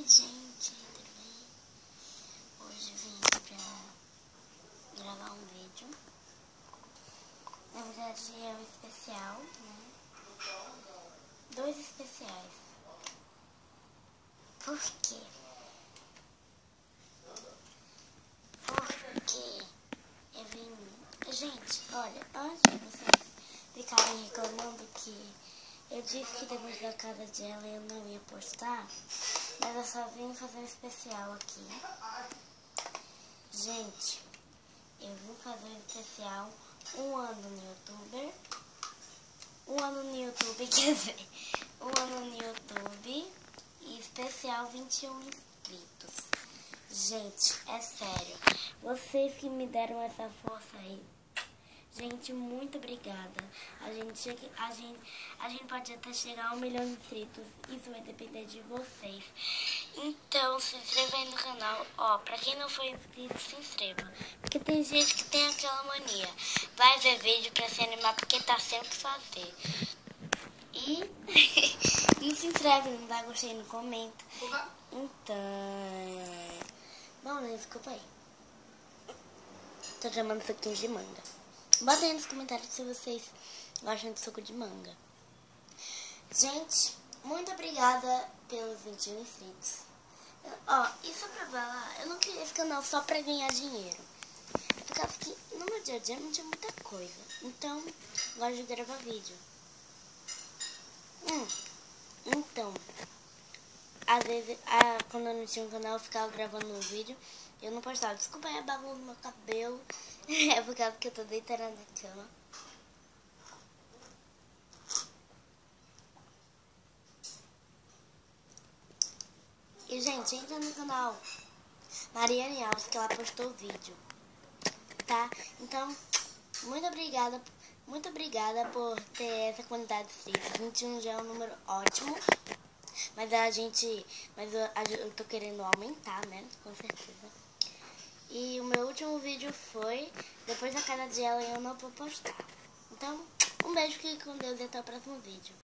Oi gente, tudo bem? Hoje eu vim aqui pra gravar um vídeo. Na verdade é um especial, né? 2 especiais. Por quê? Porque eu vim... Gente, olha, antes de vocês ficarem reclamando que eu disse que depois da casa dela eu não ia postar, mas eu só vim fazer um especial aqui. Gente, eu vim fazer um especial 1 ano no YouTuber. 1 ano no YouTube, quer dizer, 1 ano no YouTube e especial 21 inscritos. Gente, é sério, vocês que me deram essa força aí, gente, muito obrigada. A gente pode até chegar a 1 milhão de inscritos, isso vai depender de vocês. Então, se inscreva aí no canal. Ó, pra quem não for inscrito, se inscreva. Porque tem gente que tem aquela mania. Vai ver vídeo pra se animar porque tá sempre fazer. E não se inscreve, não dá gostei, não comenta. Então... Bom, né? Desculpa aí. Tô chamando suquinho de manga. Bota aí nos comentários se vocês gostam de suco de manga. Gente, muito obrigada pelos 21 inscritos. Ó, e só pra falar, eu não criei esse canal só pra ganhar dinheiro. Por causa que no meu dia a dia não tinha muita coisa. Então, gosto de gravar vídeo. Então, às vezes, quando eu não tinha um canal, eu ficava gravando um vídeo. Eu não postava. Desculpa aí a bagunça do meu cabelo. É por causa que eu tô deitada na cama. E, gente, entra no canal Mariane Alves, que ela postou o vídeo. Tá? Então, muito obrigada por ter essa quantidade de inscritos. 21 já é um número ótimo. Mas eu tô querendo aumentar, né? Com certeza. E o meu último vídeo foi depois da casa dela e eu não vou postar. Então, um beijo, fique com Deus e até o próximo vídeo.